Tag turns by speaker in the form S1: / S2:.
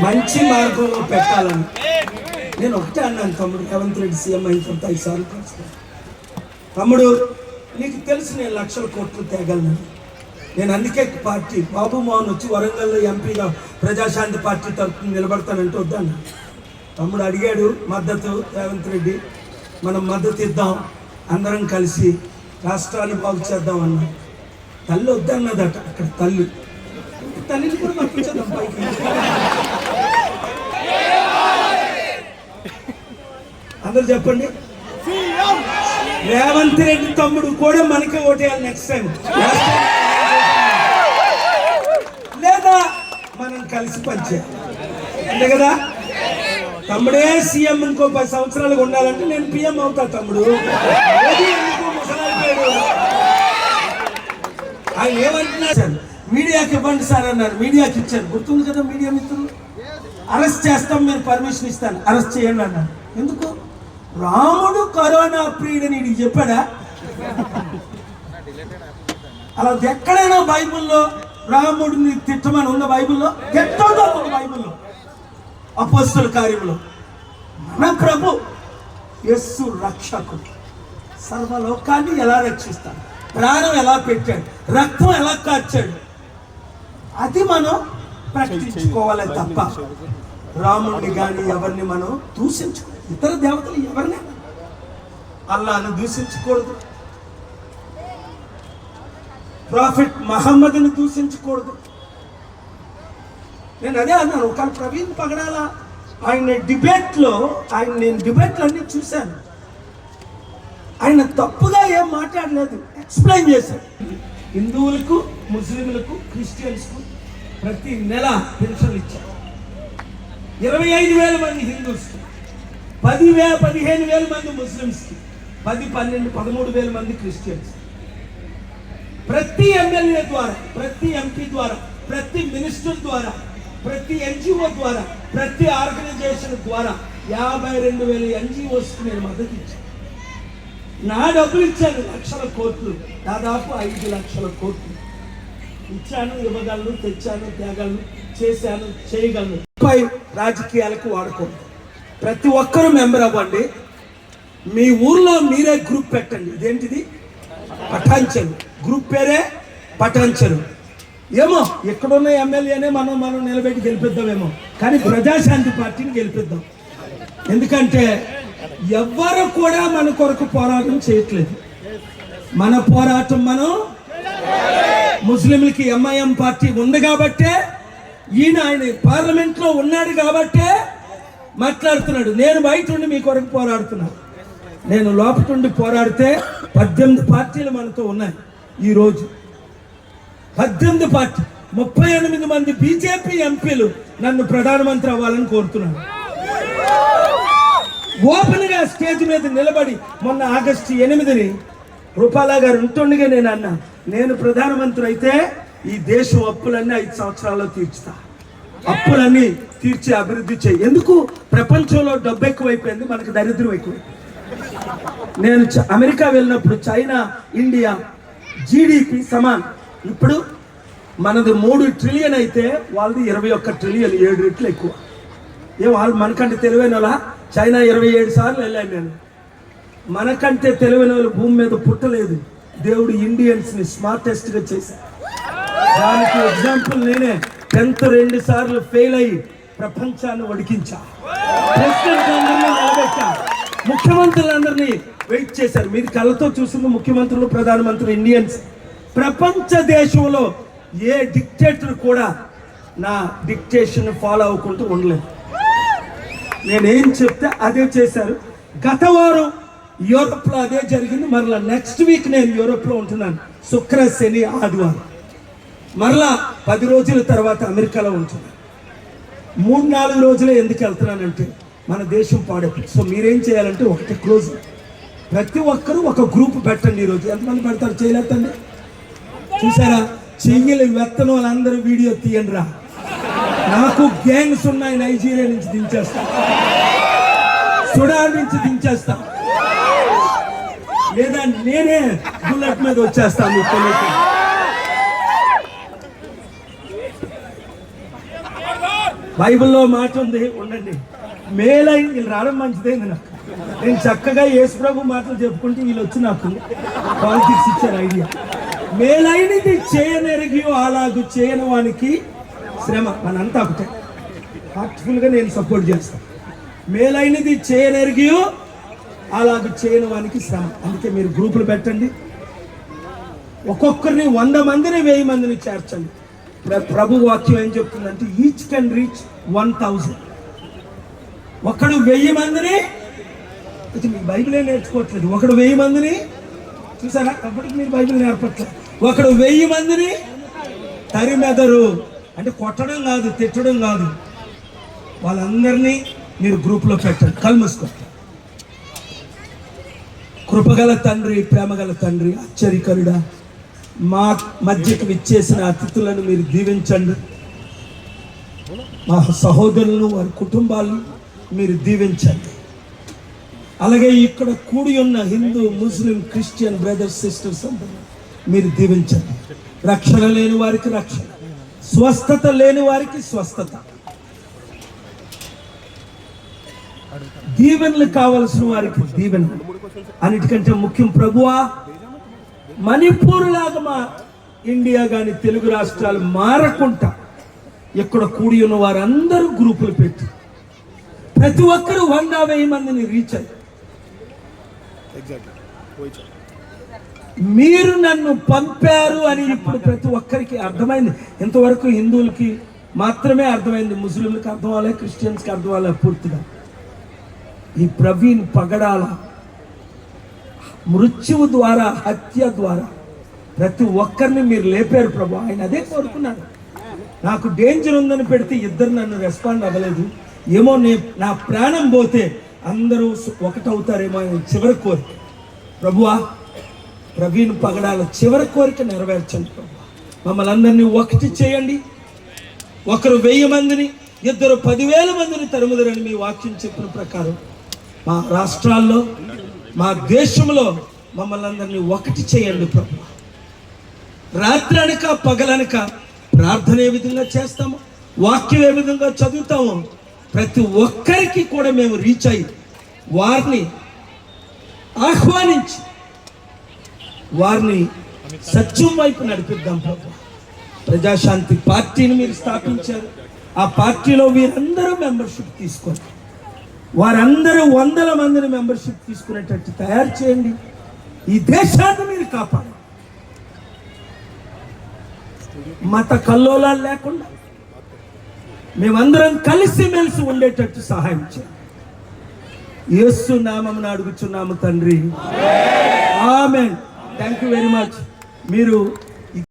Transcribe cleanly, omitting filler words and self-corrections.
S1: మంచి మార్గంలో పెట్టాలని నేను ఒకటే అన్నాను. తమ్ముడు రేవంత్ రెడ్డి సీఎం అయిన తర్వాత 5 సార్లు కలుస్తాను. తమ్ముడు నీకు తెలుసు నేను లక్షల కోట్లు తేగలను. నేను అందుకే పార్టీ బాబు మోహన్ వచ్చి వరంగల్లో ఎంపీగా ప్రజాశాంతి పార్టీ తరఫున నిలబడతానంటే వద్దన్న. తమ్ముడు అడిగాడు మద్దతు, రేవంత్ రెడ్డి మనం మద్దతు ఇద్దాం, అందరం కలిసి రాష్ట్రాన్ని బాగు చేద్దాం అన్న. తల్లి వద్దన్నదట. అక్కడ తల్లిని కూడా పంపించేద్దాం పైకి. అందరు చెప్పండి, రేవంత్ రెడ్డి తమ్ముడు కూడా మనకే ఓటేయాలి నెక్స్ట్ టైం. లేదా మనం కలిసి పనిచేయాలి, అంతే కదా. తమ్ముడే సీఎం ఇంకో 10 సంవత్సరాలు ఉండాలంటే నేను పిఎం అవుతా. తమ్ముడు ఆయన ఏమంటున్నా సార్, మీడియాకి ఇవ్వండి సార్ అన్నారు. మీడియాకి ఇచ్చారు, గుర్తుంది కదా. మీడియా మిత్రులు అరెస్ట్ చేస్తాం, మీరు పర్మిషన్ ఇస్తాను, అరెస్ట్ చేయండి అన్నారు. ఎందుకు? రాముడు కరోనా ప్రియుడని నీకు చెప్పాడా? అలా ఎక్కడైనా బైబిల్లో రాముడిని తిట్టమని ఉన్న బైబిల్లో? గెట్టోదో ఉంది బైబిల్లో. అపోస్తల కార్యంలో మన ప్రభు యేసు రక్షకుడు సర్వలోకాన్ని ఎలా రక్షిస్తాడు, ప్రాణం ఎలా పెట్టాడు, రక్తం ఎలా కార్చాడు, అది మనం ప్రకటించుకోవాలి తప్ప రాముడిని కానీ ఎవరిని మనం దూషించుకోవాలి. ఇతర దేవతలు ఎవరిని, అల్లాను దూషించకూడదు, ప్రాఫిట్ మహమ్మద్ని దూషించకూడదు. నేను అదే అన్నాను. ఒకవేళ ప్రవీణ్ పగడాల ఆయన డిబేట్లో నేను డిబేట్లు అన్నీ చూశాను. ఆయన తప్పుగా ఏం మాట్లాడలేదు, ఎక్స్ప్లెయిన్ చేశారు. హిందువులకు, ముస్లింలకు, క్రిస్టియన్స్కు ప్రతి నెల పెన్షన్లు ఇచ్చారు. 25,000 మంది హిందూస్కి, 15,000 మంది ముస్లిమ్స్కి, 10, 12, 13,000 మంది క్రిస్టియన్స్. ప్రతి ఎమ్మెల్యే ద్వారా, ప్రతి ఎంపీ ద్వారా, ప్రతి మినిస్టర్ ద్వారా, ప్రతి ఎన్జిఓ ద్వారా, ప్రతి ఆర్గనైజేషన్ ద్వారా 52,000 ఎన్జిఓస్కి నేను మద్దతు ఇచ్చాను. నా డబ్బులు ఇచ్చాను, లక్షల కోట్లు, దాదాపు 5 లక్షల కోట్లు ఇచ్చాను. ఇవ్వగలను, తెచ్చాను, తేగలను, చేశాను, చేయగలను. రాజకీయాలకు వాడుకోండి. ప్రతి ఒక్కరూ మెంబర్ అవ్వండి. మీ ఊర్లో మీరే గ్రూప్ పెట్టండి. ఇదేంటిది? పటాన్చెరు. గ్రూప్ పేరే పటాన్చెరు. ఏమో ఎక్కడున్న ఎమ్మెల్యేనే మనం నిలబెట్టి గెలిపిద్దామేమో, కానీ ప్రజాశాంతి పార్టీని గెలిపిద్దాం. ఎందుకంటే ఎవ్వరు కూడా మన కొరకు పోరాటం చేయట్లేదు. మన పోరాటం మనం ముస్లింలకి ఎంఐఎం పార్టీ ఉంది కాబట్టే, ఆయన పార్లమెంట్లో ఉన్నాడు కాబట్టే మాట్లాడుతున్నాడు. నేను బయట ఉండి మీ కొరకు పోరాడుతున్నాను. నేను లోపటుండి పోరాడితే 18 పార్టీలు మనతో ఉన్నాయి. ఈరోజు 18 పార్టీ, 38 మంది బీజేపీ ఎంపీలు నన్ను ప్రధానమంత్రి అవ్వాలని కోరుతున్నాను. ఓపెన్ గా స్టేజ్ మీద నిలబడి మొన్న ఆగస్టు 8ని రూపాల గారు ఉంటుండగా నేను అన్నా, నేను ప్రధానమంత్రి అయితే ఈ దేశం అప్పులన్నీ 5 సంవత్సరాల్లో తీర్చుతా, అప్పులన్నీ తీర్చి అభివృద్ధి చేయి. ఎందుకు? ప్రపంచంలో డబ్బు ఎక్కువైపోయింది, మనకు దరిద్రం ఎక్కువైపోయింది. నేను అమెరికా వెళ్ళినప్పుడు చైనా, ఇండియా జీడిపి సమానం. ఇప్పుడు మనది 3 ట్రిలియన్ అయితే వాళ్ళది 21 ట్రిలియన్, 7 రెట్లు ఎక్కువ. వాళ్ళు మనకంటే తెలివైన వాళ్ళ? చైనా 27 సార్లు వెళ్ళాను నేను. మనకంటే తెలివైన వాళ్ళు భూమి మీద పుట్టలేదు. దేవుడు ఇండియన్స్ని స్మార్టెస్ట్గా చేశారు. దానికి ఎగ్జాంపుల్ నేనే. 10th 2 సార్లు ఫెయిల్ అయ్యి ప్రపంచాన్ని వడికించా. ప్రెసిడెంట్ అందరినీ నిలబెట్టా, ముఖ్యమంత్రులందరినీ వెయిట్ చేశారు. మీరు కళ్ళతో చూసిన ముఖ్యమంత్రులు, ప్రధానమంత్రులు ఇండియన్స్. ప్రపంచ దేశంలో ఏ డిక్టేటర్ కూడా నా డిక్టేషన్ ఫాలో అవ్వకుంటూ ఉండలేదు. నేనేం చెప్తే అదే చేశారు. గత వారం యూరోప్లో అదే జరిగింది. మరలా నెక్స్ట్ వీక్ నేను యూరోప్లో ఉంటున్నాను. శుక్ర, శని, ఆదివారం. మరలా 10 రోజుల తర్వాత అమెరికాలో ఉంటున్నాను. 3-4 రోజులే ఎందుకు వెళ్తున్నానంటే మన దేశం పాడైపోయింది. సో మీరేం చేయాలంటే ఒకటి క్లోజ్, ప్రతి ఒక్కరూ ఒక గ్రూప్ పెట్టండి. ఈరోజు ఎంతమంది పెడతారు? చేయలేదండి. చూసారా? చెయ్యలు వెత్తన వాళ్ళందరూ వీడియో తీయండి రా. నాకు గ్యాంగ్స్ ఉన్నాయి, నైజీరియా నుంచి దించేస్తా, సుడాన్ నుంచి దించేస్తా, లేదా నేనే బుల్లెట్ మీద వచ్చేస్తాను. బైబిల్లో మాట ఉంది, ఉండండి. మేలైన వీళ్ళు రావడం మంచిదైంది నాకు. నేను చక్కగా యేసు ప్రభు మాటలు చెప్పుకుంటే వీళ్ళు వచ్చి నాకు పాలిటిక్స్ ఇచ్చారు ఐడియా. మేలైనది చేయనెరిగి అలాగు చేయని వానికి శ్రమ. మనంతా ఒకటే, హార్ట్ఫుల్గా నేను సపోర్ట్ చేస్తాను. మేలైనది చేయనెరిగి అలాగ చేయని వానికి శ్రమ. అందుకే మీరు గ్రూపులు పెట్టండి, ఒక్కొక్కరిని 100 మందిని 1000 మందిని చేర్చండి. ప్రభు వాక్యం ఏం చెప్తుందంటే ఈచ్ కెన్ రీచ్ 1000. ఒకడు 1000 మందిని, ఇది మీ బైబిలే నేర్చుకోవట్లేదు. ఒకడు 1000 మందిని చూసారా, అప్పటికి మీరు బైబిల్ నేర్పట్లేదు. ఒకడు 1000 మందిని తరిమెదరు, అంటే కొట్టడం కాదు, తిట్టడం కాదు. వాళ్ళందరినీ మీరు గ్రూప్లో పెట్టండి. కళ్ళు మూసుకోండి. కృపగల తండ్రి, ప్రేమగల తండ్రి, ఆశ్చర్యకరుడా, మా మధ్యకు విచ్చేసిన అతిథులను మీరు దీవించండి. మా సహోదరులను, వారి కుటుంబాలను మీరు దీవించండి. అలాగే ఇక్కడ కూడి ఉన్న హిందూ, ముస్లిం, క్రిస్టియన్ బ్రదర్స్, సిస్టర్స్ అందరూ మీరు దీవించండి. రక్షణ లేని వారికి రక్షణ, స్వస్థత లేని వారికి స్వస్థత, దీవెనలు కావలసిన వారికి దీవెనలు. అన్నిటికంటే ముఖ్యం ప్రభువా, మణిపూర్ లాగా మా ఇండియా కానీ తెలుగు రాష్ట్రాలు మారకుండా ఇక్కడ కూడి ఉన్న వారందరూ గ్రూపులు పెట్టి ప్రతి ఒక్కరు 100,000 మందిని రీచ్ అయ్యి మీరు నన్ను పంపారు అని ఇప్పుడు ప్రతి ఒక్కరికి అర్థమైంది. ఇంతవరకు హిందువులకి మాత్రమే అర్థమైంది, ముస్లింలకు అర్థం అవ్వలే, క్రిస్టియన్స్కి అర్థం అవ్వలే పూర్తిగా. ఈ ప్రవీణ్ పగడాల మృత్యువు ద్వారా, హత్య ద్వారా ప్రతి ఒక్కరిని మీరు లేపారు ప్రభు. ఆయన అదే కోరుకున్నాడు. నాకు డేంజర్ ఉందని పెడితే ఇద్దరు నన్ను రెస్పాండ్ అవ్వలేదు, ఏమో నా ప్రాణం పోతే అందరూ ఒకటవుతారేమో అని చివరి కోరిక. ప్రభువా, ప్రవీణ్ పగడాల చివరి కోరిక నెరవేర్చండి ప్రభు. మమ్మల్ని అందరినీ ఒకటి చేయండి. ఒకరు 1000 మందిని, ఇద్దరు 10,000 మందిని తరుముదరని మీ వాక్యం చెప్పిన ప్రకారం మా రాష్ట్రాల్లో, మా దేశంలో మమ్మల్ని అందరినీ ఒకటి చేయండి ప్రభు. రాత్రి అనక పగలనక ప్రార్థన ఏ విధంగా చేస్తామో, వాక్యం ఏ విధంగా చదువుతామో, ప్రతి ఒక్కరికి కూడా మేము రీచ్ అయ్యి వారిని ఆహ్వానించి వారిని సత్యం వైపు నడిపిద్దాం ప్రభు. ప్రజాశాంతి పార్టీని మీరు స్థాపించారు. ఆ పార్టీలో వీరందరూ మెంబర్షిప్ తీసుకోండి. వారందరూ 100 మందిని మెంబర్షిప్ తీసుకునేటట్టు తయారు చేయండి. ఈ దేశాన్ని మీరు కాపాడండి. మత కల్లోలాలు లేకుండా మేమందరం కలిసిమెలిసి ఉండేటట్టు సహాయం చేయండి. యేసు నామమున అడుగుచున్నాము తండ్రి, ఆమేన్. Thank you very much. మీరు